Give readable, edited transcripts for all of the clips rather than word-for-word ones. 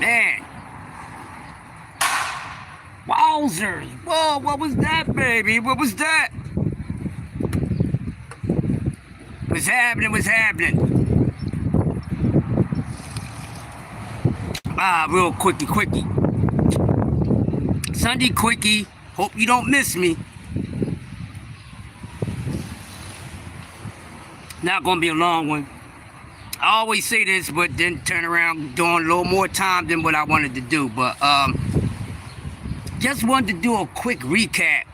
Man. Wowzers. Whoa, what was that, baby? What was that? What's happening? What's happening? Real quickie. Sunday quickie. Hope you don't miss me. Not gonna be a long one. I always say this, but then turn around doing a little more time than what I wanted to do. But just wanted to do a quick recap.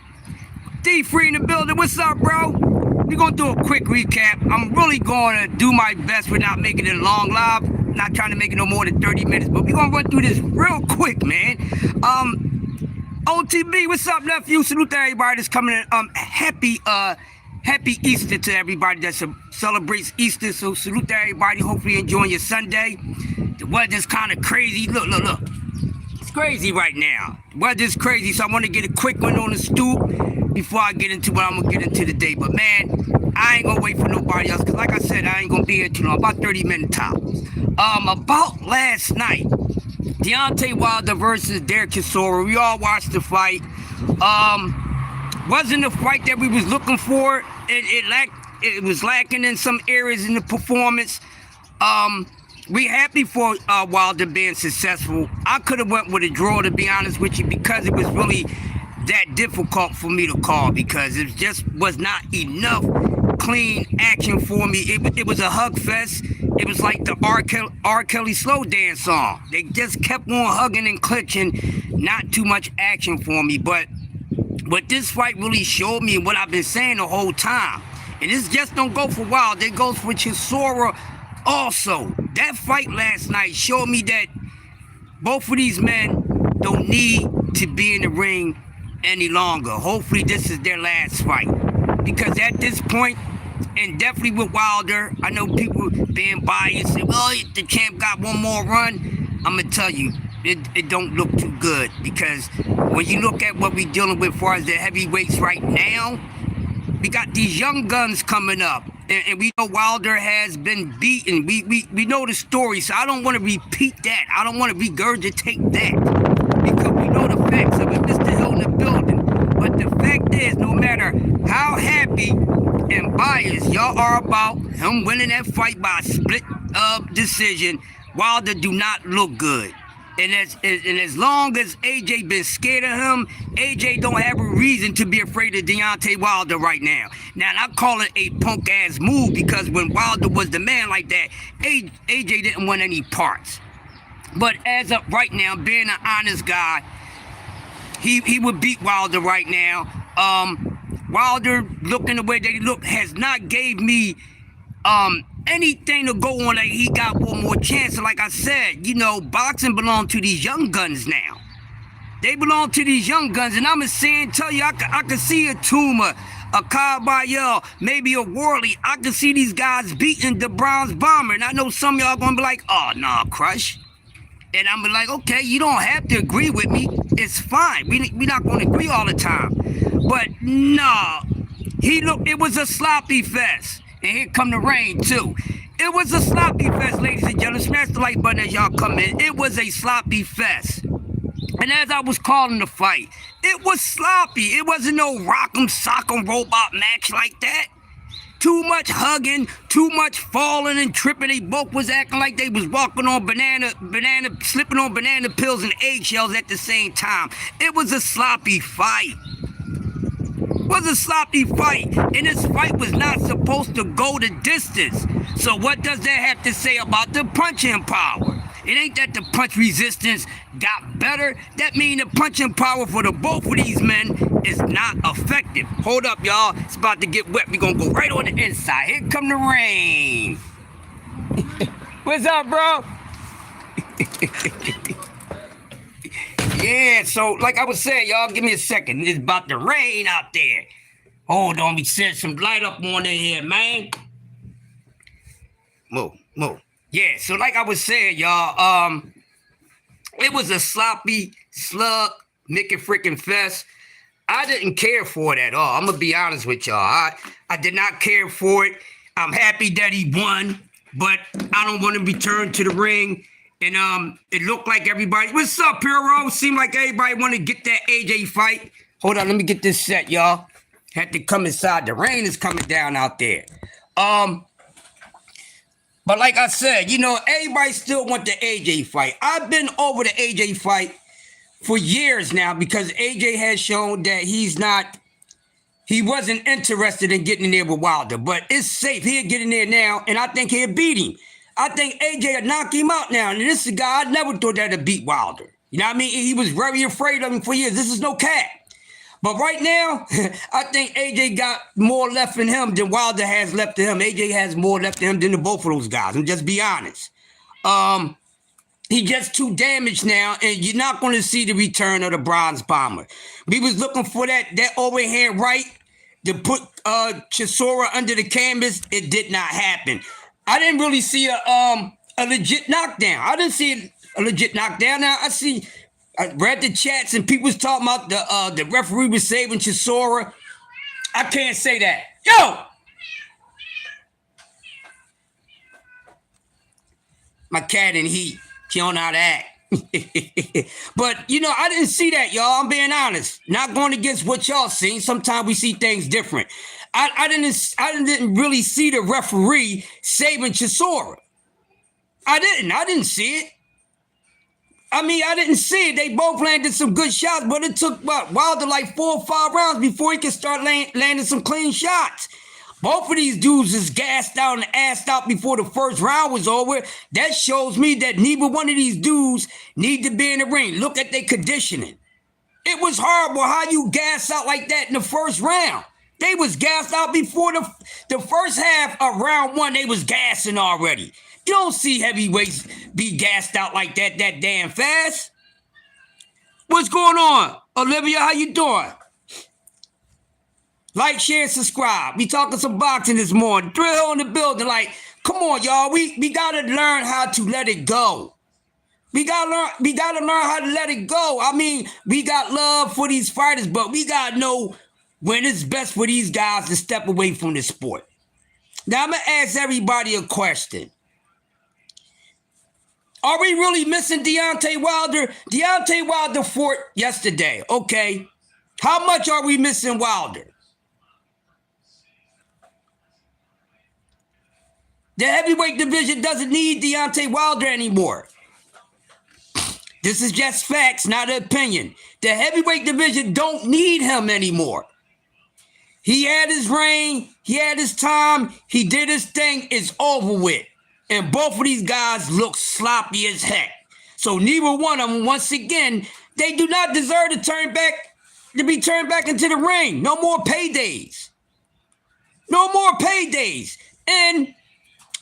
D-Free in the building. What's up, bro? We're gonna do a quick recap. I'm really gonna do my best without making it a long live. Not trying to make it no more than 30 minutes, but we're gonna run through this real quick, man. OTB, what's up, nephew? Salute to everybody that's coming in. Happy Easter to everybody that celebrates Easter. So salute to everybody. Hopefully you're enjoying your Sunday. The weather's kind of crazy. Look. It's crazy right now. The weather's crazy, so I want to get a quick one on the stoop before I get into what I'm going to get into today. But, man, I ain't going to wait for nobody else because, like I said, I ain't going to be here too long. About 30 minutes tops. About last night, Deontay Wilder versus Derek Chisora. We all watched the fight. Wasn't the fight that we was looking for. It was lacking in some areas in the performance. We happy for Wilder being successful. I could have went with a draw, to be honest with you, because it was really that difficult for me to call because it just was not enough clean action for me. It was a hug fest. It was like the R. Kelly slow dance song. They just kept on hugging and clutching. Not too much action for me, but what this fight really showed me and what I've been saying the whole time, and this just don't go for Wilder, it goes for Chisora also. That fight last night showed me that both of these men don't need to be in the ring any longer. Hopefully this is their last fight. Because at this point, and definitely with Wilder, I know people being biased, say, well, the champ got one more run. I'm going to tell you, it don't look too good. Because when you look at what we're dealing with as far as the heavyweights right now, we got these young guns coming up. And we know Wilder has been beaten. We know the story, so I don't want to repeat that. I don't want to regurgitate that. Because we know the facts of it. Mr. Hill in the building. But the fact is, no matter how happy and biased y'all are about him winning that fight by a split decision, Wilder do not look good. And as long as AJ been scared of him, AJ don't have a reason to be afraid of Deontay Wilder right now. Now, I call it a punk-ass move because when Wilder was the man like that, AJ didn't want any parts. But as of right now, being an honest guy, he would beat Wilder right now. Wilder, looking the way that he looked, has not gave me anything to go on like he got one more chance. And like I said, you know, boxing belongs to these young guns now. They belong to these young guns. And I'm just saying, tell you, I can see a Tuma, a Kyle Bayel, maybe a Worley. I can see these guys beating the Bronze Bomber. And I know some of y'all going to be like, oh, nah, Crush. And I'm like, okay, you don't have to agree with me. It's fine. We're not going to agree all the time. But nah, it was a sloppy fest. And here come the rain, too. It was a sloppy fest, ladies and gentlemen. Smash the like button as y'all come in. It was a sloppy fest. And as I was calling the fight, it was sloppy. It wasn't no rock'em sock'em robot match like that. Too much hugging, too much falling and tripping. They both was acting like they was walking on slipping on banana pills and eggshells at the same time. It was a sloppy fight. And this fight was not supposed to go the distance. So what does that have to say about the punching power? It ain't that the punch resistance got better. That means the punching power for the both of these men is not effective. Hold up, y'all. It's about to get wet. We're going to go right on the inside. Here come the rain. What's up, bro? Yeah, so like I was saying, y'all, give me a second. It's about to rain out there. Hold on, we set some light up on in here, man. Move. Yeah, so like I was saying, y'all, it was a sloppy slug, Mickey freaking fest. I didn't care for it at all. I'm going to be honest with y'all. I did not care for it. I'm happy that he won, but I don't want to return to the ring And it looked like everybody. What's up, Puro? Seemed like everybody want to get that AJ fight. Hold on, let me get this set, y'all. Had to come inside. The rain is coming down out there. But like I said, you know, everybody still want the AJ fight. I've been over the AJ fight for years now because AJ has shown that he wasn't interested in getting in there with Wilder, but it's safe. He'll get in there now, and I think he'll beat him. I think AJ will knock him out now, and this is a guy I never thought that'd beat Wilder. You know what I mean? He was very afraid of him for years. This is no cat. But right now, I think AJ got more left in him than Wilder has left in him. AJ has more left in him than the both of those guys. I'm just be honest. He's just too damaged now, and you're not going to see the return of the bronze bomber. We was looking for that overhand right to put Chisora under the canvas. It did not happen. I didn't really see a legit knockdown. I didn't see a legit knockdown. Now I read the chats and people was talking about the referee was saving Chisora. I can't say that. Yo! My cat in heat. She don't know how to act. But, you know, I didn't see that, y'all. I'm being honest. Not going against what y'all seen. Sometimes we see things different. I didn't really see the referee saving Chisora. I didn't see it. I mean, I didn't see it. They both landed some good shots, but it took Wilder like 4 or 5 rounds before he could start landing some clean shots. Both of these dudes is gassed out and assed out before the first round was over. That shows me that neither one of these dudes need to be in the ring. Look at their conditioning. It was horrible how you gas out like that in the first round. They was gassed out before the first half of round 1. They was gassing already. You don't see heavyweights be gassed out like that damn fast. What's going on? Olivia, how you doing? Like, share, subscribe. We talking some boxing this morning. Drill in the building. Like, come on, y'all. We gotta learn how to let it go. We gotta learn how to let it go. I mean, we got love for these fighters, but we gotta know when it's best for these guys to step away from the sport. Now, I'm gonna ask everybody a question. Are we really missing Deontay Wilder? Deontay Wilder fought yesterday, okay? How much are we missing Wilder? The heavyweight division doesn't need Deontay Wilder anymore. This is just facts, not an opinion. The heavyweight division don't need him anymore. He had his reign. He had his time. He did his thing. It's over with. And both of these guys look sloppy as heck. So neither one of them, once again, they do not deserve to be turned back into the ring. No more paydays. No more paydays. And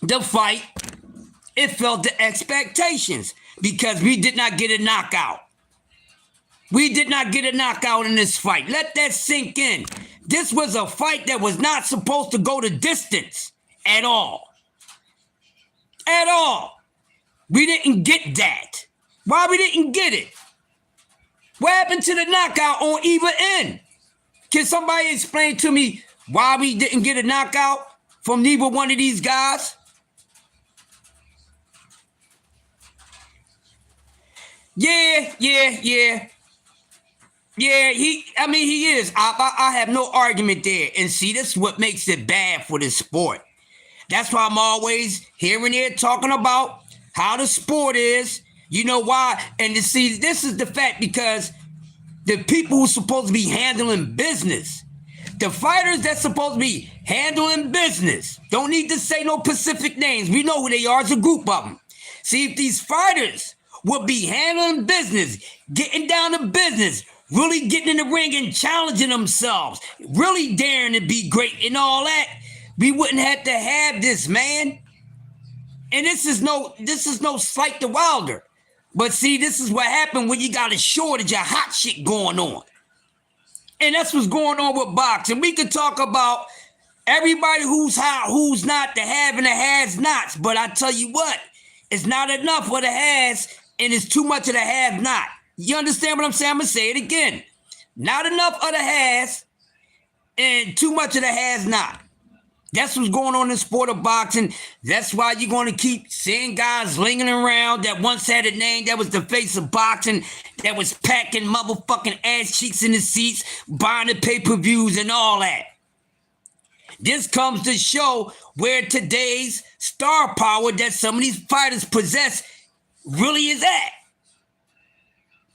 the fight, it felt the expectations because we did not get a knockout. We did not get a knockout in this fight. Let that sink in. This was a fight that was not supposed to go the distance at all. At all. We didn't get that. Why we didn't get it? What happened to the knockout on either end? Can somebody explain to me why we didn't get a knockout from neither one of these guys? Yeah, he is. I have no argument there. And see, this is what makes it bad for this sport. That's why I'm always here and there talking about how the sport is. You know why? And to see, this is the fact because the people who's supposed to be handling business, the fighters that's supposed to be handling business, don't need to say no specific names. We know who they are. It's a group of them. See, if these fighters would be handling business, getting down to business, really getting in the ring and challenging themselves, really daring to be great and all that, we wouldn't have to have this, man. And this is no slight to Wilder. But see, this is what happened when you got a shortage of hot shit going on. And that's what's going on with boxing. We could talk about everybody who's hot, who's not, the have and the has-nots. But I tell you what, it's not enough of the has and it's too much of the have-not. You understand what I'm saying? I'm going to say it again. Not enough of the has and too much of the has-not. That's what's going on in the sport of boxing. That's why you're going to keep seeing guys lingering around that once had a name that was the face of boxing, that was packing motherfucking ass cheeks in the seats, buying the pay-per-views and all that. This comes to show where today's star power that some of these fighters possess really is at.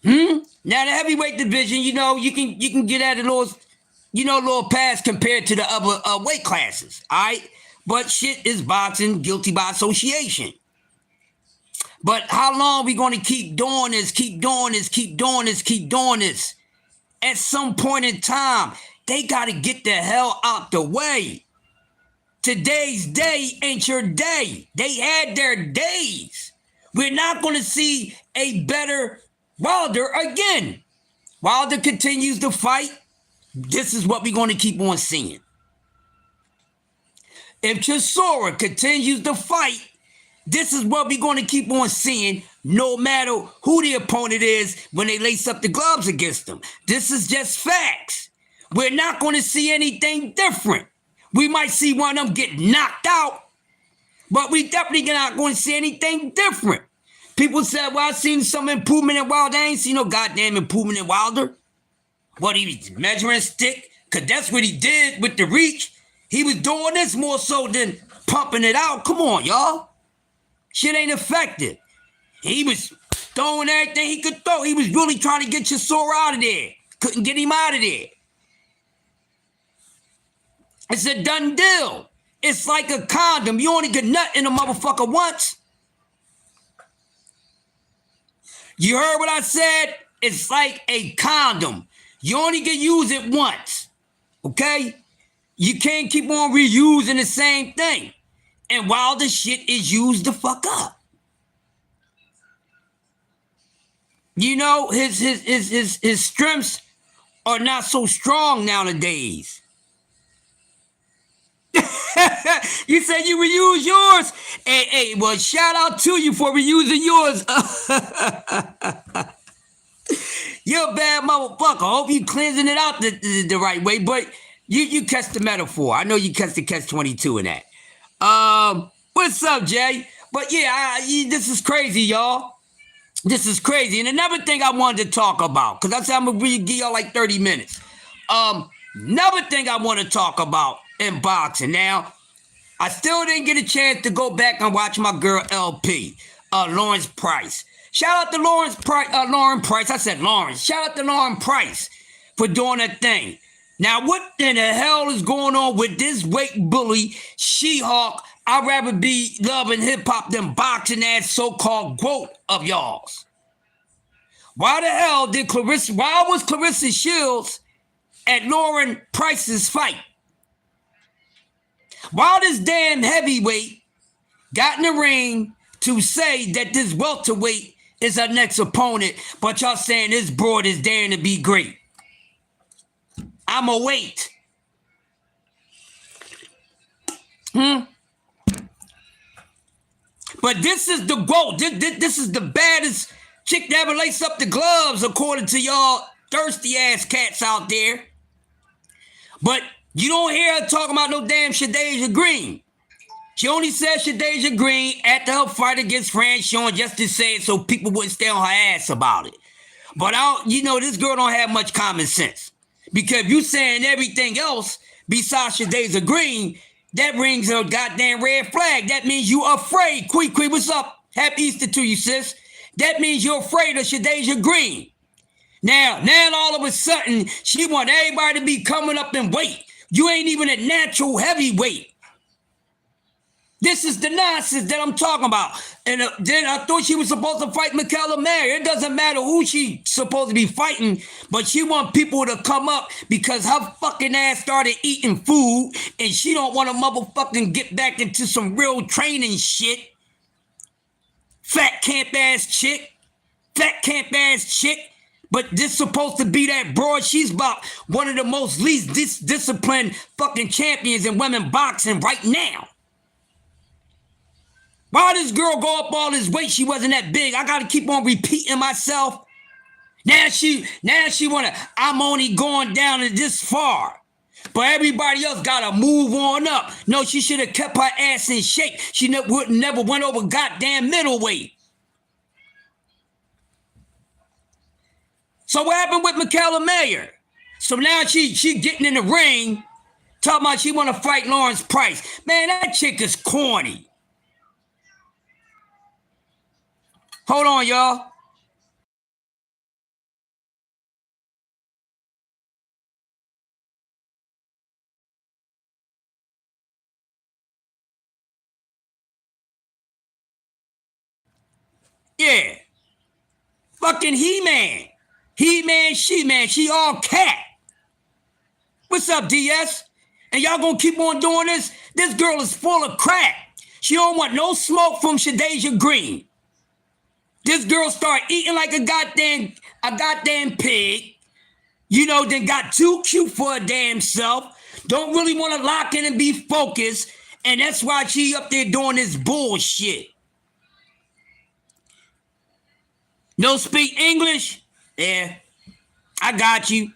Now the heavyweight division, you know, you can get at a little pass compared to the other weight classes, all right? But shit is boxing, guilty by association. But how long are we going to keep doing this, keep doing this, keep doing this, keep doing this? At some point in time, they got to get the hell out the way. Today's day ain't your day. They had their days. We're not going to see a better Wilder again. Wilder continues to fight. This is what we're going to keep on seeing. If Chisora continues to fight, this is what we're going to keep on seeing no matter who the opponent is when they lace up the gloves against them. This is just facts. We're not going to see anything different. We might see one of them get knocked out, but we definitely not going to see anything different. People said, well, I've seen some improvement in Wilder. I ain't seen no goddamn improvement in Wilder. What, he was measuring a stick? Because that's what he did with the reach. He was doing this more so than pumping it out. Come on, y'all. Shit ain't effective. He was throwing everything he could throw. He was really trying to get Chisora out of there. Couldn't get him out of there. It's a done deal. It's like a condom. You only get nut in a motherfucker once. You heard what I said? It's like a condom. You only can use it once. Okay? You can't keep on reusing the same thing. And while the shit is used the fuck up. You know, his strengths are not so strong nowadays. You said you reuse yours. Hey, well, shout out to you for reusing yours. You're a bad motherfucker. I hope you cleansing it out the right way, but you catch the metaphor. I know you catch the catch-22 in that. What's up, Jay? But yeah, this is crazy, y'all. This is crazy. And another thing I wanted to talk about, because I said I'm going to give y'all like 30 minutes. Another thing I want to talk about in boxing. Now, I still didn't get a chance to go back and watch my girl LP, Lawrence Price. Shout out to Lauren Price. I said Lawrence. Shout out to Lauren Price for doing that thing. Now, what in the hell is going on with this weight bully, She-Hulk? I'd rather be loving hip-hop than boxing ass so-called quote of y'all's. Why the hell why was Clarissa Shields at Lauren Price's fight? Why this damn heavyweight got in the ring to say that this welterweight is our next opponent, but y'all saying this broad is daring to be great? I'ma wait. But this is the GOAT. This is the baddest chick to ever lace up the gloves, according to y'all thirsty ass cats out there. But you don't hear her talking about no damn Shadeja Green. She only said Shadeja Green after her fight against Fran Sean just to say it so people wouldn't stay on her ass about it. But this girl don't have much common sense. Because if you saying everything else besides Shadeja Green, that rings a goddamn red flag. That means you afraid. Quee, what's up? Happy Easter to you, sis. That means you're afraid of Shadeja Green. Now all of a sudden, she want everybody to be coming up in weight. You ain't even a natural heavyweight. This is the nonsense that I'm talking about. And then I thought she was supposed to fight Michaela Mary. It doesn't matter who she's supposed to be fighting, but she want people to come up because her fucking ass started eating food and she don't want to motherfucking get back into some real training shit. Fat camp ass chick. But this supposed to be that broad. She's about one of the most least disciplined fucking champions in women boxing right now. Why this girl go up all this weight? She wasn't that big. I gotta keep on repeating myself. Now she wanna, I'm only going down to this far. But everybody else gotta move on up. No, she should have kept her ass in shape. She never went over goddamn middleweight. So what happened with Michaela Mayer? So now she getting in the ring, talking about she want to fight Lawrence Price. Man, that chick is corny. Hold on, y'all. Yeah. Fucking He-Man. He-Man, She-Man. She all cat. What's up, DS? And y'all gonna keep on doing this? This girl is full of crap. She don't want no smoke from Shadeja Green. This girl start eating like a goddamn pig. You know, then got too cute for her damn self. Don't really want to lock in and be focused. And that's why she up there doing this bullshit. No speak English? Yeah, I got you.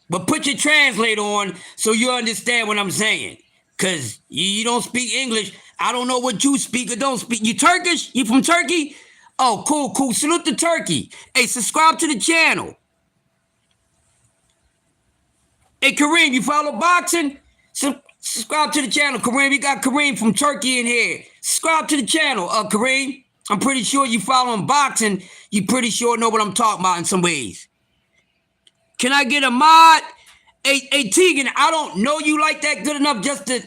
But put your translator on so you understand what I'm saying. Because you don't speak English. I don't know what you speak or don't speak. You Turkish? You from Turkey? Oh, cool. Salute to Turkey. Hey, subscribe to the channel. Hey, Kareem, you follow boxing? Subscribe to the channel, Kareem. We got Kareem from Turkey in here. Subscribe to the channel, Kareem. I'm pretty sure you following boxing. You pretty sure know what I'm talking about in some ways. Can I get a mod? Hey, Tegan, I don't know you like that good enough just to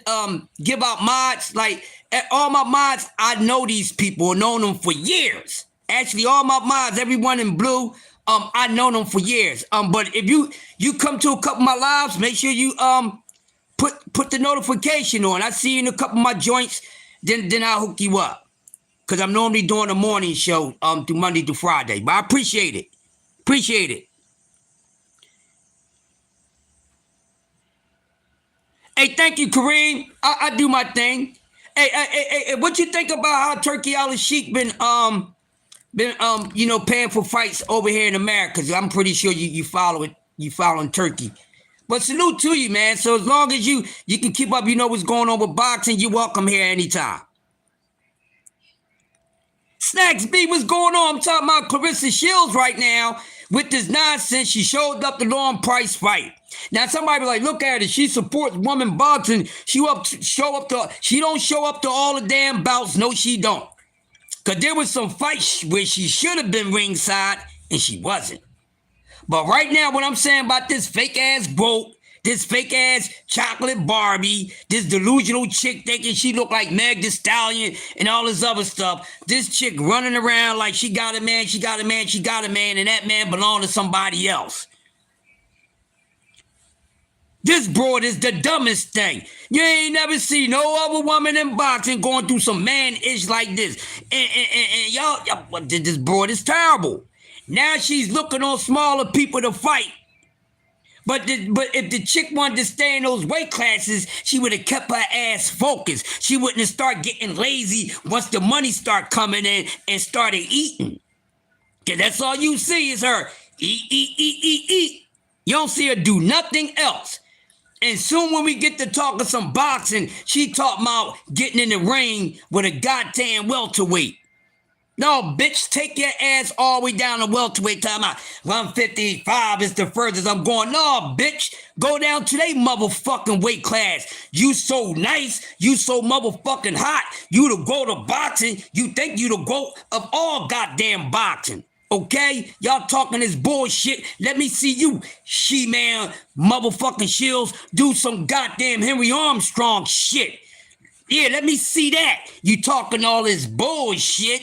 give out mods. Like, all my mods, I know these people. I've known them for years. Actually, all my mods, everyone in blue, I know them for years. But if you come to a couple of my lives, make sure you put the notification on. I see you in a couple of my joints, then I'll hook you up. Because I'm normally doing a morning show through Monday to Friday. But I appreciate it. Appreciate it. Hey, thank you, Kareem. I do my thing. Hey, what you think about how Turkey Al-Sheikh been paying for fights over here in America? Cause I'm pretty sure you following Turkey. But salute to you, man. So as long as you can keep up, you know what's going on with boxing, you're welcome here anytime. Snacks B, what's going on? I'm talking about Clarissa Shields right now with this nonsense. She showed up the Lawrence Price fight. Now somebody be like, look at it. She supports women boxing. She don't show up to all the damn bouts. No, she don't. Because there was some fights where she should have been ringside and she wasn't. But right now, what I'm saying about this fake ass broke, this fake ass chocolate Barbie, this delusional chick thinking she look like Meg Thee Stallion and all this other stuff. This chick running around like she got a man, and that man belonged to somebody else. This broad is the dumbest thing. You ain't never seen no other woman in boxing going through some man-ish like this. And y'all, this broad is terrible. Now she's looking on smaller people to fight. But if the chick wanted to stay in those weight classes, she would have kept her ass focused. She wouldn't have started getting lazy once the money start coming in and started eating. Because that's all you see is her eat. You don't see her do nothing else. And soon when we get to talking some boxing, she talking about getting in the ring with a goddamn welterweight. No, bitch, take your ass all the way down to welterweight. Time out. 155 is the furthest I'm going. No, bitch, go down to they motherfucking weight class. You so nice. You so motherfucking hot. You the GOAT of boxing. You think you the GOAT of all goddamn boxing. Okay? Y'all talking this bullshit. Let me see you, She-Man, motherfucking Shields, do some goddamn Henry Armstrong shit. Yeah, let me see that. You talking all this bullshit.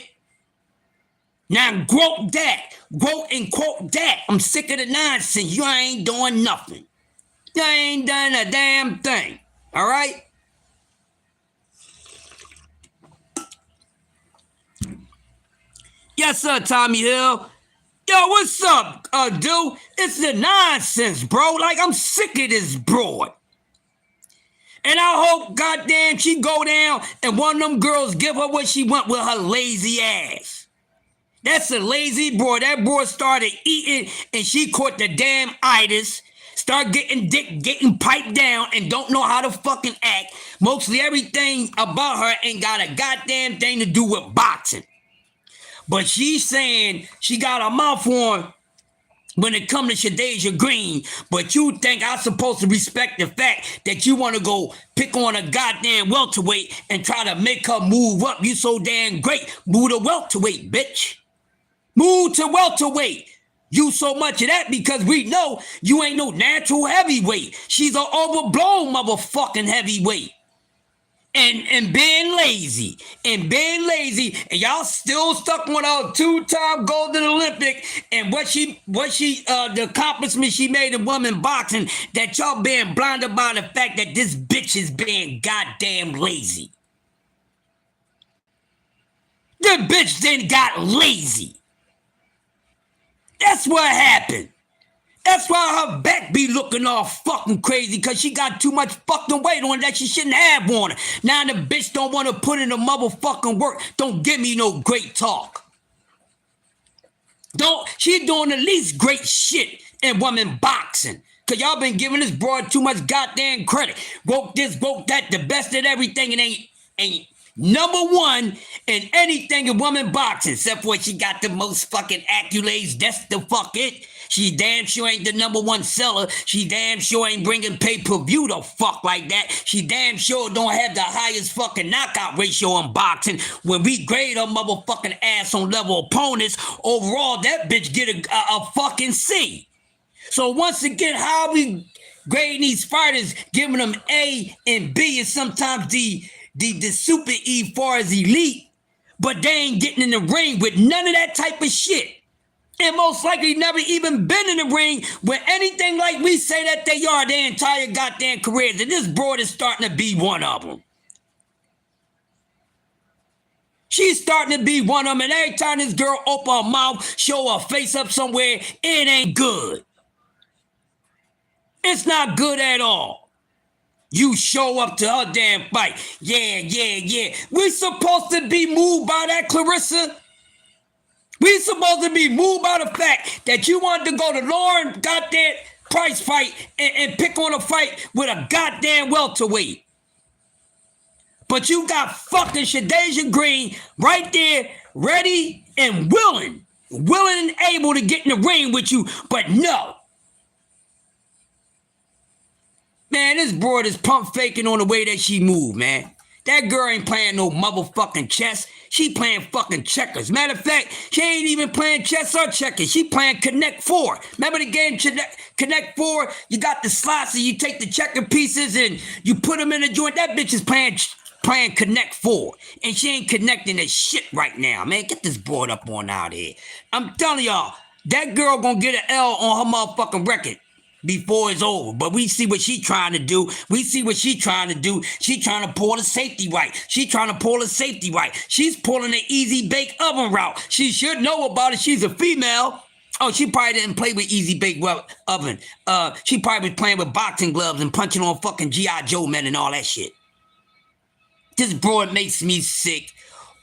Now, quote and quote that. I'm sick of the nonsense. You ain't doing nothing. You ain't done a damn thing. All right? Yes, sir, Tommy Hill. Yo, what's up, dude? It's the nonsense, bro. Like, I'm sick of this broad. And I hope, goddamn, she go down and one of them girls give her what she want with her lazy ass. That's a lazy broad. That broad started eating and she caught the damn itis. start getting dick, getting piped down, and don't know how to fucking act. Mostly everything about her ain't got a goddamn thing to do with boxing. But she's saying she got a mouth on when it comes to Shadeja Green, but you think I'm supposed to respect the fact that you want to go pick on a goddamn welterweight and try to make her move up. You so damn great. Move to welterweight, bitch. Move to welterweight. You so much of that because we know you ain't no natural heavyweight. She's an overblown motherfucking heavyweight. And being lazy, and y'all still stuck on our 2-time golden Olympic and the accomplishment she made in women boxing, that y'all being blinded by the fact that this bitch is being goddamn lazy. The bitch then got lazy. That's what happened. That's why her back be looking all fucking crazy, because she got too much fucking weight on that she shouldn't have on her. Now the bitch don't want to put in the motherfucking work. Don't give me no great talk. She doing the least great shit in women boxing. Because y'all been giving this broad too much goddamn credit. Woke this, woke that, the best at everything, and ain't number one in anything in women boxing, except for she got the most fucking accolades. That's the fuck it. She damn sure ain't the number one seller. She damn sure ain't bringing pay-per-view the fuck like that. She damn sure don't have the highest fucking knockout ratio in boxing. When we grade her motherfucking ass on level opponents, overall that bitch get a fucking C. So once again, how we grading these fighters, giving them A and B, and sometimes the super E far as elite, but they ain't getting in the ring with none of that type of shit. And most likely never even been in the ring with anything like we say that they are their entire goddamn careers. And this broad is starting to be one of them. She's starting to be one of them. And every time this girl open her mouth, show her face up somewhere, it ain't good. It's not good at all. You show up to her damn fight. Yeah. We supposed to be moved by that, Clarissa? We supposed to be moved by the fact that you wanted to go to Lauren goddamn Price fight and pick on a fight with a goddamn welterweight. But you got fucking Shadeja Green right there, ready and willing and able to get in the ring with you, but no. Man, this broad is pump faking on the way that she moved, man. That girl ain't playing no motherfucking chess. She playing fucking checkers. Matter of fact, she ain't even playing chess or checkers. She playing Connect 4. Remember the game Connect 4? You got the slots and you take the checker pieces and you put them in a joint. That bitch is playing Connect 4. And she ain't connecting that shit right now, man. Get this board up on out here. I'm telling y'all, that girl gonna get an L on her motherfucking record before it's over. But we see what she trying to do. She trying to pull the safety right. She's pulling the easy bake oven route. She should know about it. She's a female. Oh, she probably didn't play with easy bake oven. She probably was playing with boxing gloves and punching on fucking G.I. Joe men and all that shit. This broad makes me sick.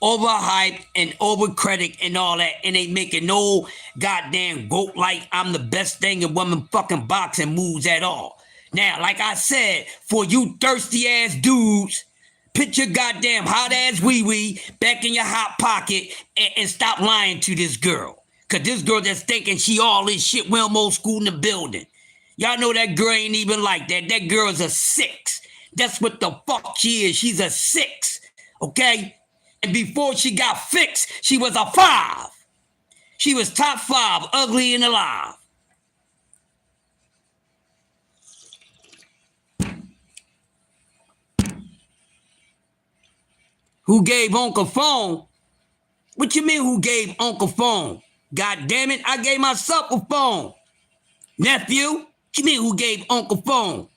Overhyped and overcritic and all that, and they making no goddamn goat like I'm the best thing in women fucking boxing moves at all. Now, like I said, for you thirsty ass dudes, put your goddamn hot ass wee back in your hot pocket and stop lying to this girl. Cause this girl that's thinking she all this shit, we almost school in the building. Y'all know that girl ain't even like that. That girl's a 6. That's what the fuck she is. She's a 6. Okay? And before she got fixed, she was a 5. She was top 5, ugly and alive. Who gave Uncle phone? What you mean who gave Uncle phone? God damn it, I gave myself a phone. Nephew, what you mean who gave Uncle phone?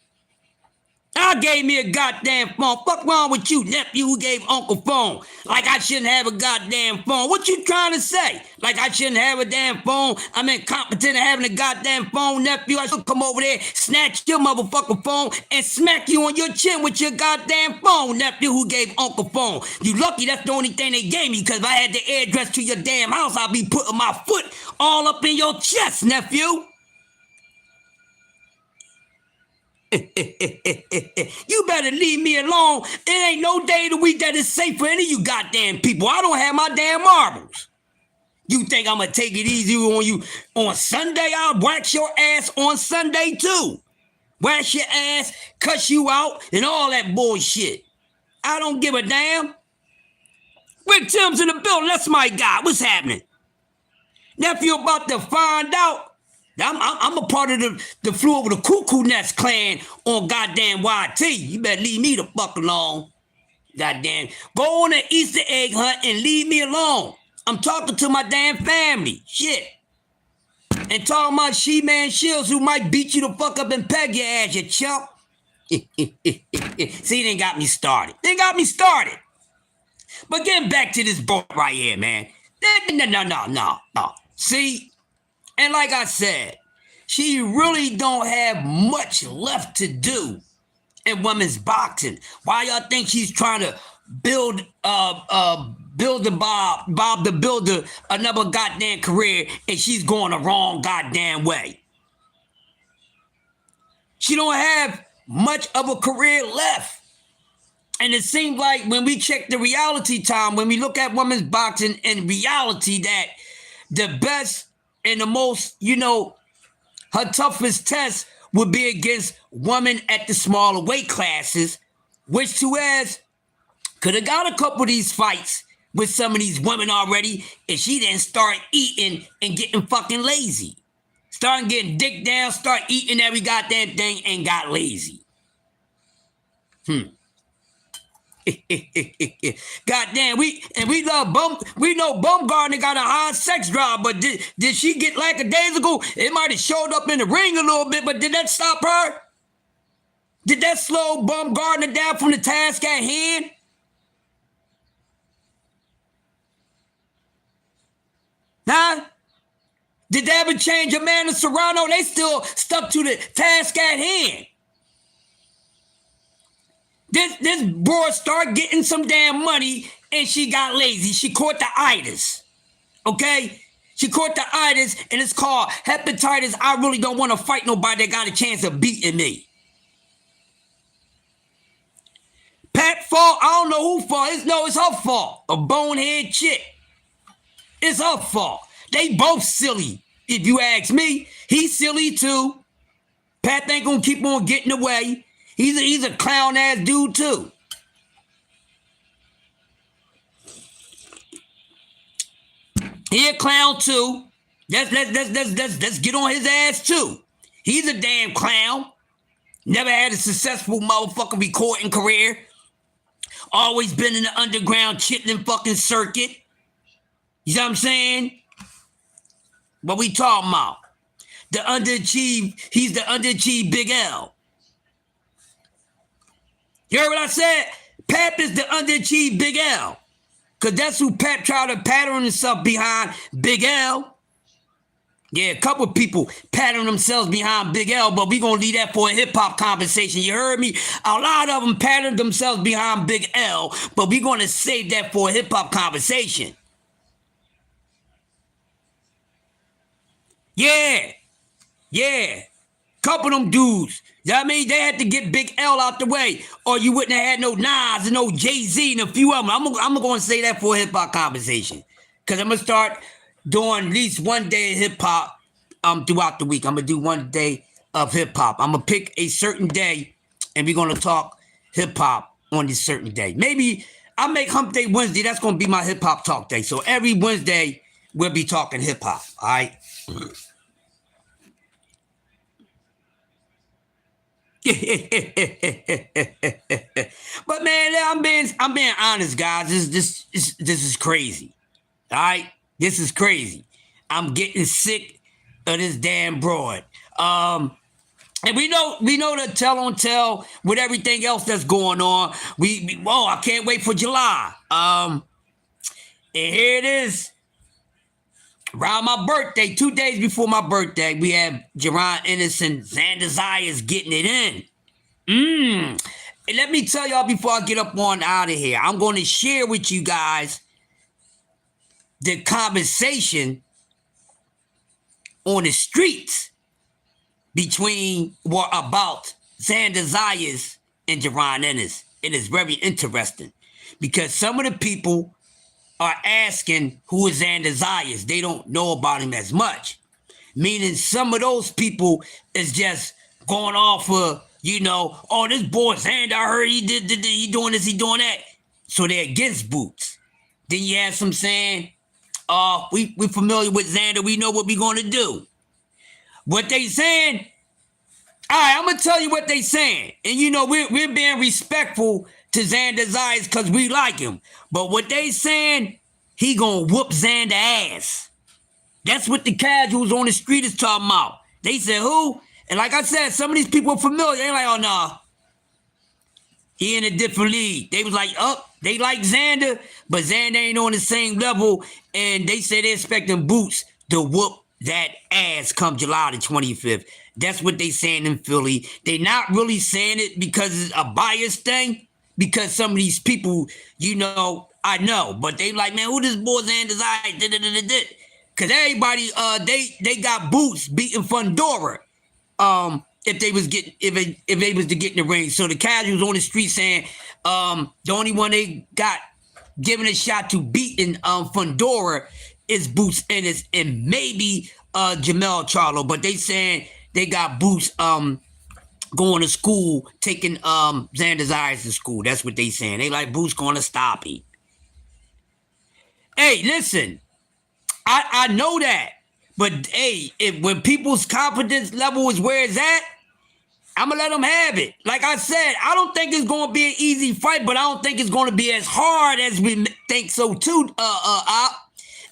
I gave me a goddamn phone. Fuck wrong with you, nephew, who gave Uncle phone? Like I shouldn't have a goddamn phone. What you trying to say? Like I shouldn't have a damn phone? I'm incompetent at having a goddamn phone, nephew. I should come over there, snatch your motherfucking phone, and smack you on your chin with your goddamn phone, nephew, who gave Uncle phone. You lucky that's the only thing they gave me, because if I had the address to your damn house, I'd be putting my foot all up in your chest, nephew. You better leave me alone. It ain't no day of the week that is safe for any of you goddamn people. I don't have my damn marbles. You think I'm gonna take it easy on you on Sunday? I'll wax your ass on Sunday too. Wax your ass, cuss you out, and all that bullshit. I don't give a damn. Rick Tim's in the building. That's my guy. What's happening? Nephew about to find out. I'm a part of the Flew Over the Cuckoo Nest clan on goddamn YT. You better leave me the fuck alone. Goddamn. Go on an Easter egg hunt and leave me alone. I'm talking to my damn family. Shit. And talking about She-Man Shields who might beat you the fuck up and peg your ass, you chump. See, they got me started. But getting back to this boy right here, man. No. See, and like I said, she really don't have much left to do in women's boxing. Why y'all think she's trying to build the Bob the Builder another goddamn career and she's going the wrong goddamn way? She don't have much of a career left. And it seems like when we check the reality time, when we look at women's boxing in reality, that the best and the most, her toughest test would be against women at the smaller weight classes, which Suez could have got a couple of these fights with some of these women already, and she didn't start eating and getting fucking lazy. Starting getting dick down, start eating every goddamn thing and got lazy. Goddamn, we love we know Bumgarner got a high sex drive, but did she get lackadaisical? It might have showed up in the ring a little bit, but did that stop her? Did that slow Bumgarner down from the task at hand? Huh? Did they ever change Amanda Serrano? They still stuck to the task at hand. This boy started getting some damn money and she got lazy. She caught the itis. Okay? She caught the itis and it's called hepatitis. I really don't want to fight nobody that got a chance of beating me. Pat fault? I don't know who fault. It's her fault. A bonehead chick. It's her fault. They both silly. If you ask me, he's silly too. Pat ain't gonna keep on getting away. He's a clown ass dude too. He a clown too. Let's get on his ass too. He's a damn clown. Never had a successful motherfucking recording career. Always been in the underground chitlin fucking circuit. You know what I'm saying? What we talking about? The underachieved, he's the underachieved Big L. You heard what I said? Pap is the underachieved Big L. Because that's who Pap tried to pattern himself behind, Big L. Yeah, a couple of people pattern themselves behind Big L, but we going to leave that for a hip-hop conversation. You heard me? A lot of them patterned themselves behind Big L, but we going to save that for a hip-hop conversation. Yeah. Couple of them dudes. You know what I mean? They had to get Big L out the way, or you wouldn't have had no Nas and no Jay-Z and a few of them. I'm going to say that for a hip-hop conversation. Because I'm going to start doing at least one day of hip-hop throughout the week. I'm going to do one day of hip-hop. I'm going to pick a certain day, and we're going to talk hip-hop on this certain day. Maybe I'll make Hump Day Wednesday. That's going to be my hip-hop talk day. So every Wednesday, we'll be talking hip-hop. All right? But man, I'm being honest, guys. This is crazy. All right, this is crazy. I'm getting sick of this damn broad. And we know the tell on tell with everything else that's going on. I can't wait for July. And here it is. Around my birthday, 2 days before my birthday, we have Jerron Ennis and Xander Zayas getting it in. And let me tell y'all before I get up on out of here, I'm going to share with you guys the conversation on the streets about Xander Zayas and Jerron Ennis. It is very interesting because some of the people are asking who is Xander Zayas. They don't know about him as much. Meaning some of those people is just going off of, oh, this boy Xander, I heard he he doing this, he doing that. So they're against Boots. Then you have some saying, we familiar with Xander, we know what we're going to do. What they saying, all right, I'm going to tell you what they saying. And we're being respectful to Xander Zayas because we like him. But what they saying, he going to whoop Xander ass. That's what the casuals on the street is talking about. They said, who? And like I said, some of these people are familiar. They like, oh, no. He in a different league. They was like, they like Xander, but Xander ain't on the same level. And they said they're expecting Boots to whoop that ass come July the 25th. That's what they saying in Philly. They not really saying it because it's a bias thing. Because some of these people, I know. But they like, man, who this boy Xander's eye? Because everybody, they got Boots beating Fundora. If they was to get in the ring. So the casuals on the street saying the only one they got given a shot to beating Fundora is Boots Ennis and maybe Jamel Charlo. But they saying they got Boots going to school, taking Xander's eyes to school. That's what they saying. They like Boots going to stop him. Hey, listen, I know that. But hey, when people's confidence level is where it's at, I'm going to let them have it. Like I said, I don't think it's going to be an easy fight, but I don't think it's going to be as hard as we think so too.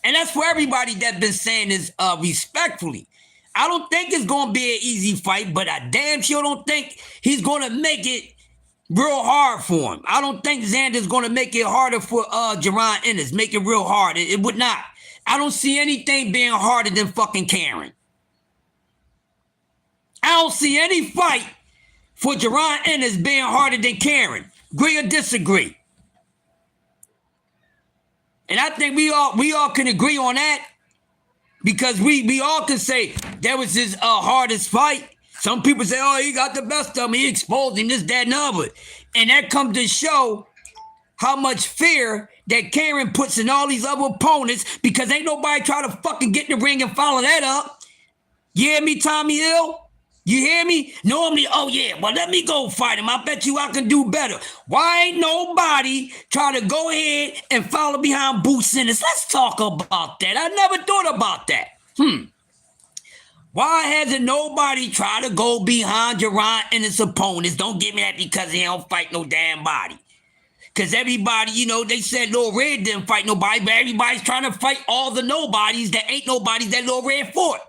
And that's for everybody that's been saying this respectfully. I don't think it's going to be an easy fight, but I damn sure don't think he's going to make it real hard for him. I don't think Xander's going to make it harder for Jerron Ennis. Make it real hard. It would not. I don't see anything being harder than fucking Karen. I don't see any fight for Jerron Ennis being harder than Karen. Agree or disagree? And I think we all can agree on that because we all can say that was his hardest fight. Some people say, oh, he got the best of him. He exposed him, this, that, and other. And that comes to show how much fear that Karen puts in all these other opponents because ain't nobody try to fucking get in the ring and follow that up. You hear me, Tommy Hill? You hear me? Normally, oh yeah, well, let me go fight him. I bet you I can do better. Why ain't nobody try to go ahead and follow behind Boots Ennis? Let's talk about that. I never thought about that. Why hasn't nobody tried to go behind Jerron Ennis' opponents? Don't give me that because he don't fight no damn body. Because everybody, they said Lil Red didn't fight nobody, but everybody's trying to fight all the nobodies that ain't nobodies that Lil Red fought.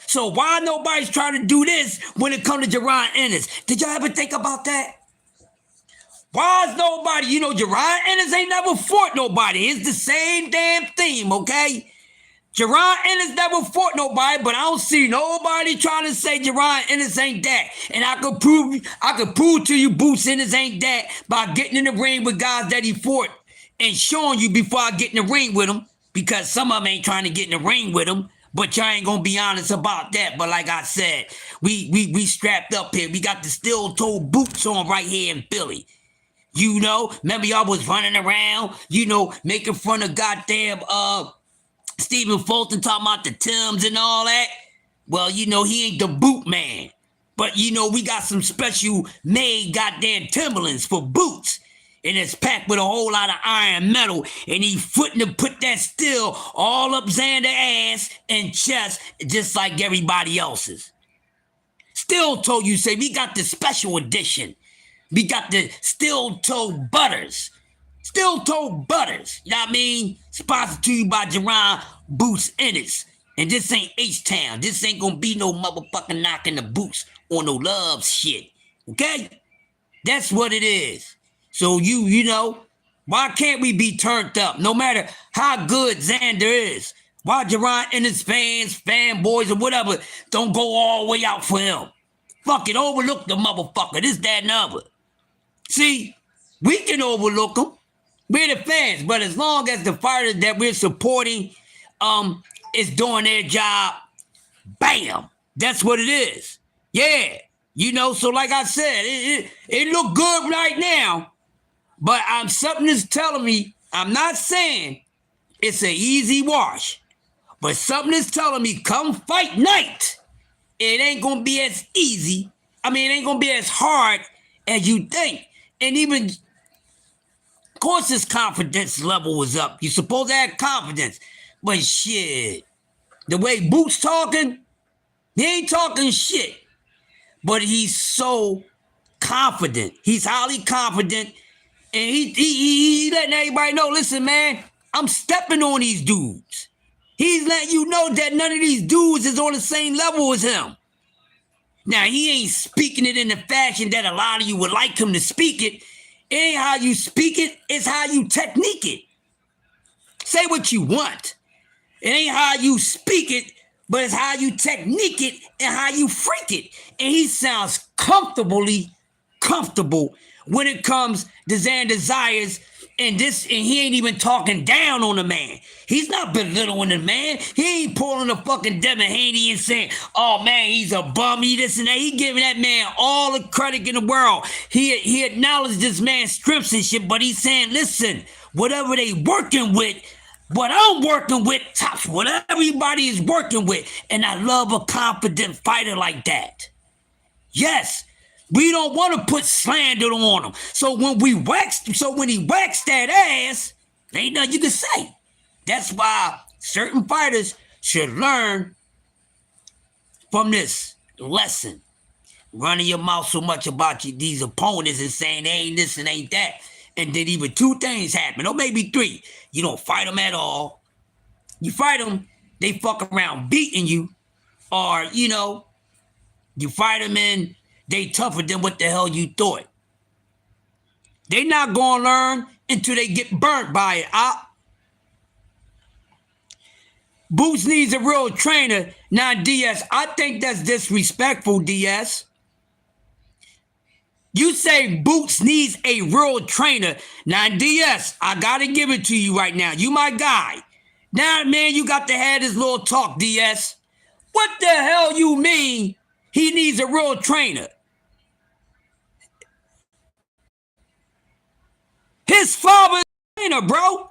So why nobody's trying to do this when it comes to Jerron Ennis? Did y'all ever think about that? Why is nobody, Jerron Ennis ain't never fought nobody. It's the same damn theme, okay? Jerron Ennis never fought nobody, but I don't see nobody trying to say Jerron Ennis ain't that. And I could prove to you Boots Ennis ain't that by getting in the ring with guys that he fought and showing you before I get in the ring with him, because some of them ain't trying to get in the ring with him. But y'all ain't gonna be honest about that. But like I said, we strapped up here. We got the steel-toe boots on right here in Philly. Remember y'all was running around, making fun of goddamn Stephen Fulton talking about the Timbs and all that. Well, he ain't the boot man. But we got some special made goddamn Timberlands for boots. And it's packed with a whole lot of iron metal. And he footing to put that steel all up Xander's ass and chest, just like everybody else's. Steel toe, you say, we got the special edition. We got the steel toe butters. Steel toe butters. You know what I mean? Sponsored to you by Jerron Boots Ennis. And this ain't H-Town. This ain't gonna be no motherfucking knocking the boots or no love shit. Okay? That's what it is. So why can't we be turned up? No matter how good Xander is. Why Jerron Ennis fans, fanboys, or whatever don't go all the way out for him? Fuck it, overlook the motherfucker. This, that, and other. See, we can overlook him. We're the fans, but as long as the fighters that we're supporting is doing their job, bam, that's what it is. Yeah, You know, so like I said, it look good right now, but something is telling me, I'm not saying it's an easy wash, but something is telling me come fight night, it ain't gonna be as easy. I mean, it ain't gonna be as hard as you think. And even, of course, his confidence level was up. You're supposed to have confidence. But shit, the way Boots talking, he ain't talking shit. But he's so confident. He's highly confident. And he letting everybody know, listen, man, I'm stepping on these dudes. He's letting you know that none of these dudes is on the same level as him. Now, he ain't speaking it in the fashion that a lot of you would like him to speak it. It ain't how you speak it, it's how you technique it. Say what you want. It ain't how you speak it, but it's how you technique it and how you freak it. And he sounds comfortable when it comes to Xan Desires and he ain't even talking down on the man. He's not belittling the man. He ain't pulling a fucking Devin Haney and saying, oh man, he's a bum, he this and that. He giving that man all the credit in the world. He acknowledged this man's strengths and shit, but he's saying, listen, whatever they working with, what I'm working with tops what everybody is working with. And I love a confident fighter like that. Yes, we don't want to put slander on him. So when he waxed that ass, ain't nothing you can say. That's why certain fighters should learn from this lesson. Running your mouth so much about these opponents and saying they ain't this and ain't that. And then even two things happen, or maybe three. You don't fight them at all. You fight them, they fuck around beating you. Or, you know, you fight them and they tougher than what the hell you thought. They not gonna learn until they get burnt by it. Boots needs a real trainer. Now, DS, I think that's disrespectful, DS. You say Boots needs a real trainer. Now, DS, I gotta give it to you right now. You my guy. Now, man, you got to have this little talk, DS. What the hell you mean he needs a real trainer? His father is a trainer, bro.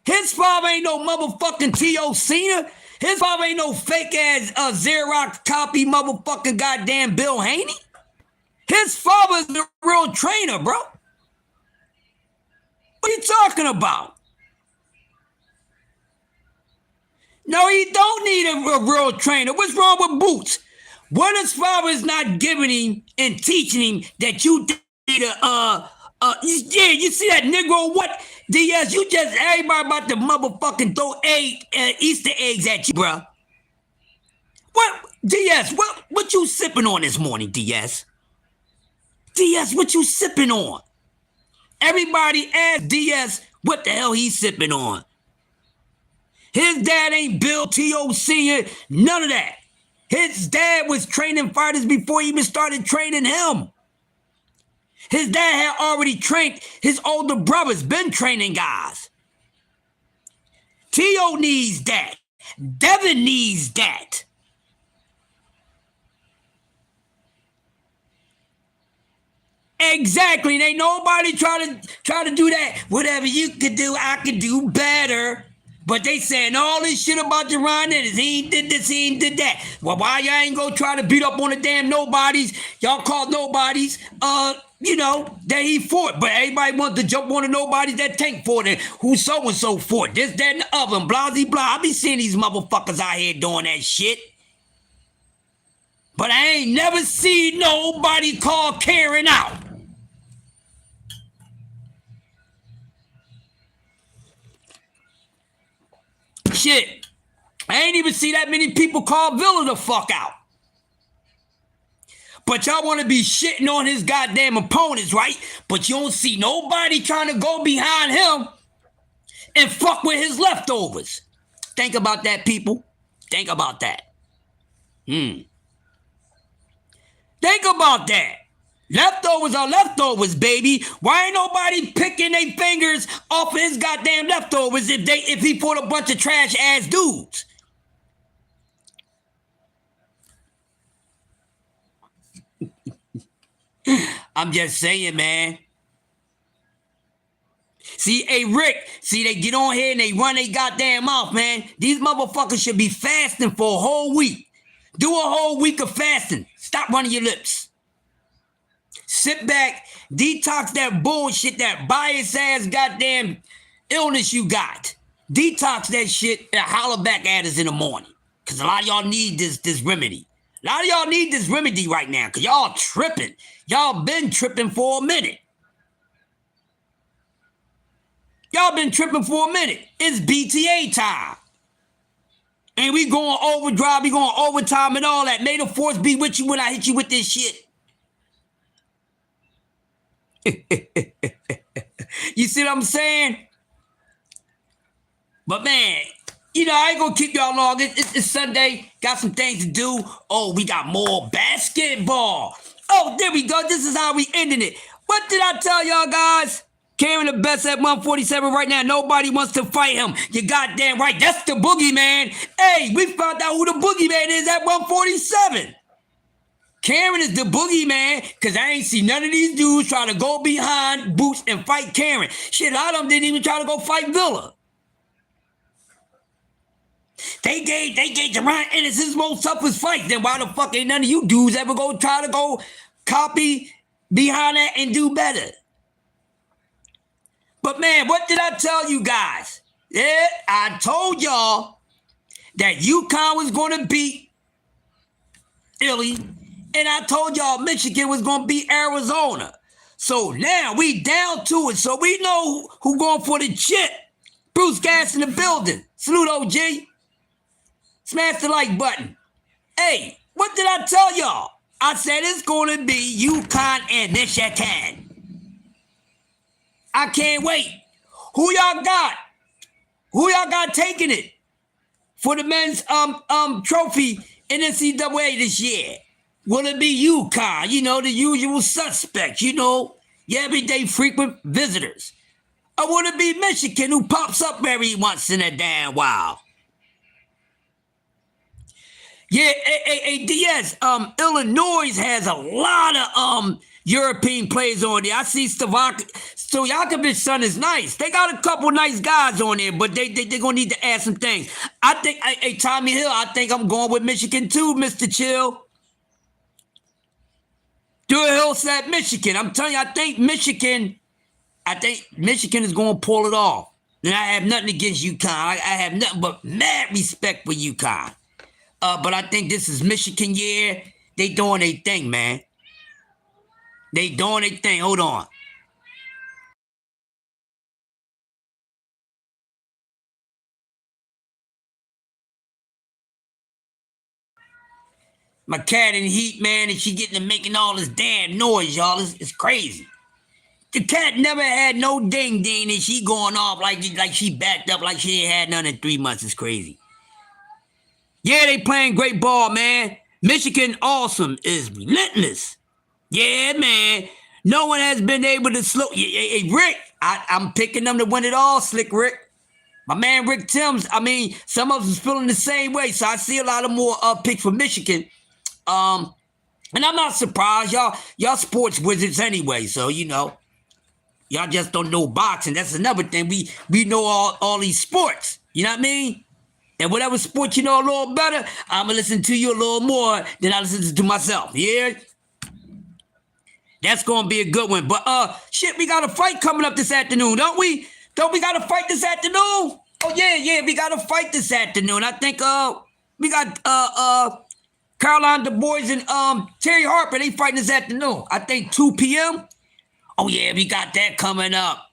His father ain't no motherfucking T.O. Cena. His father ain't no fake-ass Xerox copy motherfucking goddamn Bill Haney. His father's the real trainer, bro. What are you talking about? No, he don't need a real trainer. What's wrong with Boots? What his father is not giving him and teaching him that you need yeah, you see that Negro what? DS, you just, everybody about to motherfucking throw Easter eggs at you, bro. What, DS, what you sipping on this morning, DS? DS, what you sipping on? Everybody ask DS what the hell he's sipping on. His dad ain't Bill T.O. Sr., none of that. His dad was training fighters before he even started training him. His dad had already trained his older brothers, been training guys. T.O. needs that. Devin needs that. Exactly. And ain't nobody try to do that. Whatever you could do, I could do better. But they saying all this shit about Jerron Ennis. He ain't did this, he ain't did that. Well, why y'all ain't gonna try to beat up on the damn nobodies? Y'all called nobodies, you know, that he fought. But everybody wants to jump on the nobodies that Tank fought and who so-and-so fought. This, that, and the other, blah, blah, blah. I be seeing these motherfuckers out here doing that shit. But I ain't never seen nobody call Karen out. Shit. I ain't even see that many people call Villa the fuck out. But y'all want to be shitting on his goddamn opponents, right? But you don't see nobody trying to go behind him and fuck with his leftovers. Think about that, people. Think about that. Think about that. Leftovers are leftovers, baby. Why ain't nobody picking their fingers off of his goddamn leftovers if he fought a bunch of trash ass dudes? I'm just saying, man. See, hey, Rick, see, they get on here and they run their goddamn mouth, man. These motherfuckers should be fasting for a whole week. Do a whole week of fasting. Stop running your lips. Sit back, detox that bullshit, that bias-ass goddamn illness you got. Detox that shit and holler back at us in the morning. Because a lot of y'all need this remedy. A lot of y'all need this remedy right now because y'all tripping. Y'all been tripping for a minute. Y'all been tripping for a minute. It's BTA time. And we going overdrive, we going overtime and all that. May the force be with you when I hit you with this shit. You see what I'm saying? But man, you know, I ain't gonna keep y'all long. It's Sunday, got some things to do. Oh, we got more basketball. Oh, there we go. This is how we ending it. What did I tell y'all guys? Karen the best at 147 right now. Nobody wants to fight him. You goddamn right. That's the boogeyman. Hey, we found out who the boogeyman is at 147. Karen is the boogeyman because I ain't seen none of these dudes try to go behind Boots and fight Karen. Shit, a lot of them didn't even try to go fight Villa. They gave Jerron Ennis his most toughest fight. Then why the fuck ain't none of you dudes ever go try to go copy behind that and do better? But man, what did I tell you guys? Yeah, I told y'all that UConn was going to beat Philly, and I told y'all Michigan was going to beat Arizona. So now we down to it. So we know who going for the chip. Bruce Gas in the building. Salute, OG. Smash the like button. Hey, what did I tell y'all? I said it's going to be UConn and Michigan. I can't wait. Who y'all got? Who y'all got taking it for the men's trophy in NCAA this year? Will it be UConn? You know, the usual suspects, you know, your everyday frequent visitors. Or will it be Michigan who pops up every once in a damn while? Yeah, Diaz, Illinois has a lot of European players on there. I see Stojakovic's son is nice. They got a couple nice guys on there, but they're going to need to add some things. I think, Tommy Hill, I think I'm going with Michigan too, Mr. Chill. Stuart Hill said Michigan. I'm telling you, I think Michigan is going to pull it off. And I have nothing against UConn. I have nothing but mad respect for UConn. But I think this is Michigan year. They doing their thing, man. They doing their thing. Hold on. My cat in heat, man, and she getting to making all this damn noise, y'all. It's crazy. The cat never had no ding ding, and she going off like she backed up like she ain't had none in 3 months. It's crazy. Yeah, they playing great ball, man. Michigan awesome is relentless. Yeah, man. No one has been able to slow. Hey, Rick, I'm picking them to win it all, Slick Rick. My man Rick Timms, I mean, some of us feeling the same way, so I see a lot of more picks for Michigan. And I'm not surprised. Y'all sports wizards anyway, so, you know, y'all just don't know boxing. That's another thing. We know all these sports. You know what I mean? And whatever sport you know a little better, I'm going to listen to you a little more than I listen to myself. Yeah? That's going to be a good one. But, shit, we got a fight coming up this afternoon, don't we? Don't we got a fight this afternoon? Oh, yeah, we got a fight this afternoon. I think, we got, Caroline Du Bois and, Terry Harper, they fighting this afternoon. I think 2 p.m. Oh, yeah, we got that coming up.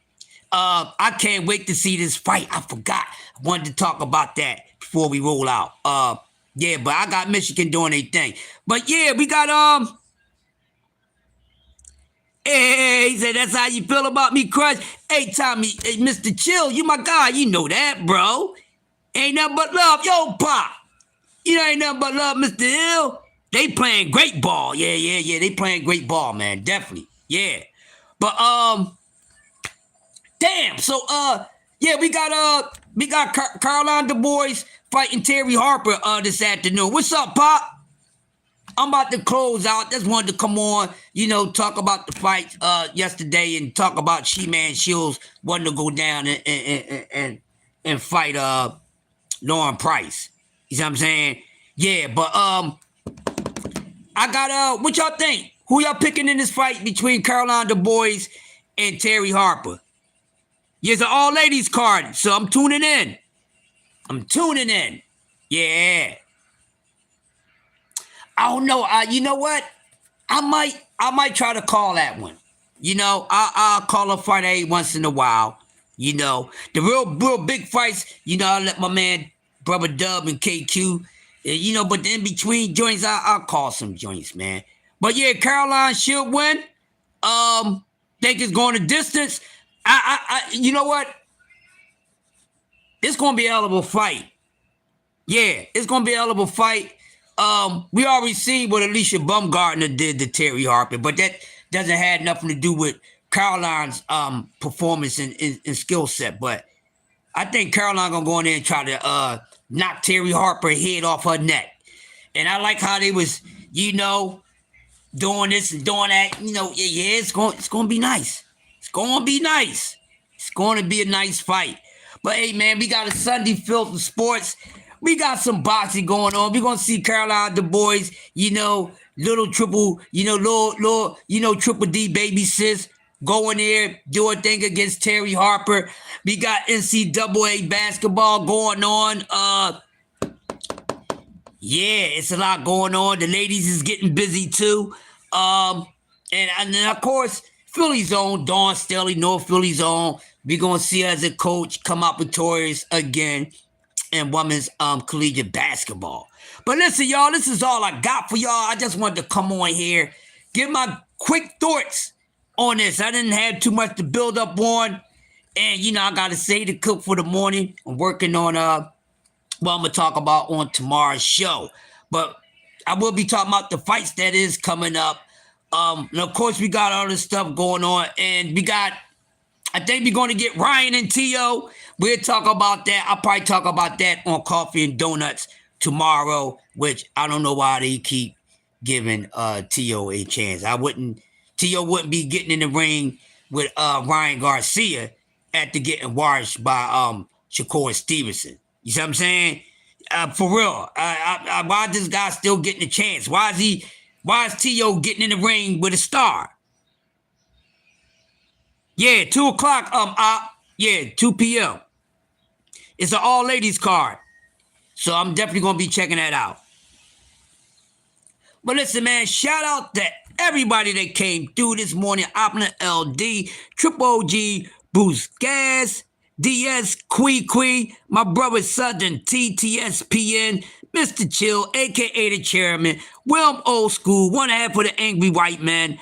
I can't wait to see this fight. I forgot. I wanted to talk about that before we roll out. Yeah, but I got Michigan doing their thing. But yeah, we got hey, he said that's how you feel about me, Crush. Hey, Tommy, hey, Mr. Chill, you my guy. You know that, bro. Ain't nothing but love. Yo, Pop. You know ain't nothing but love, Mr. Hill. They playing great ball. Yeah. They playing great ball, man. Definitely. Yeah. But damn. So yeah, we got Caroline Du Bois fighting Terry Harper this afternoon. What's up, Pop? I'm about to close out. Just wanted to come on, talk about the fight yesterday and talk about She-Man Shields wanting to go down and fight Lauren Price. You see what I'm saying? Yeah, but I got what y'all think? Who y'all picking in this fight between Caroline Du Bois and Terry Harper? It's an all ladies card, so I'm tuning in. Yeah. I don't know. You know what? I might try to call that one. I'll call a fight every once in a while. The real big fights, I let my man Brother Dub and KQ. But in between joints, I'll call some joints, man. But yeah, Caroline should win. Think it's going the distance. You know what? It's gonna be a hell of a fight. Yeah, it's gonna be a hell of a fight. We already seen what Alicia Baumgartner did to Terry Harper, but that doesn't have nothing to do with Caroline's performance and skill set. But I think Caroline gonna go in there and try to knock Terry Harper head off her neck. And I like how they was, doing this and doing that. Yeah, it's gonna be nice. It's gonna be nice. It's gonna be a nice fight. But hey, man, we got a Sunday filled with sports. We got some boxing going on. We're gonna see Caroline Du Bois, little triple, little triple D baby sis go in there, do a thing against Terry Harper. We got NCAA basketball going on. Yeah, it's a lot going on. The ladies is getting busy too. And then of course, Philly's own Dawn Staley, North Philly's own. We're gonna see her as a coach come out victorious again in women's collegiate basketball. But listen, y'all, this is all I got for y'all. I just wanted to come on here, give my quick thoughts on this. I didn't have too much to build up on. And I gotta say to cook for the morning. I'm working on I'm gonna talk about on tomorrow's show. But I will be talking about the fights that is coming up. And of course, we got all this stuff going on. And I think we're going to get Ryan and T.O. We'll talk about that. I'll probably talk about that on Coffee and Donuts tomorrow, which I don't know why they keep giving T.O. a chance. T.O. wouldn't be getting in the ring with Ryan Garcia after getting washed by Shakur Stevenson. You see what I'm saying? For real. Why is this guy still getting a chance? Why is T.O. getting in the ring with a star? Yeah, 2 o'clock, 2 p.m. It's an all-ladies card. So I'm definitely going to be checking that out. But listen, man, shout out to everybody that came through this morning. Opna LD, Triple OG, Bruce Gas, DS, Quee, my brother Southern, TTSPN, Mr. Chill, a.k.a. the chairman, Wilm Old School, one half of the Angry White Man,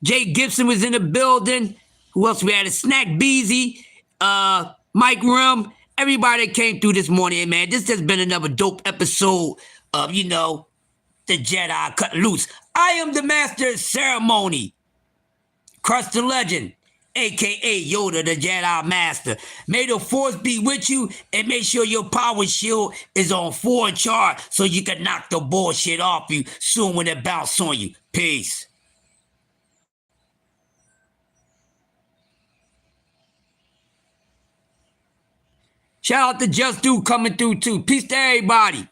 Jay Gibson was in the building. Who else we had? A Snack Beezy, Mike Rim, everybody that came through this morning, man. This has been another dope episode of, the Jedi Cut Loose. I am the master of ceremony, Crush the Legend, a.k.a. Yoda, the Jedi Master. May the Force be with you, and make sure your power shield is on full charge so you can knock the bullshit off you soon when it bounce on you. Peace. Shout out to Just Do coming through too. Peace to everybody.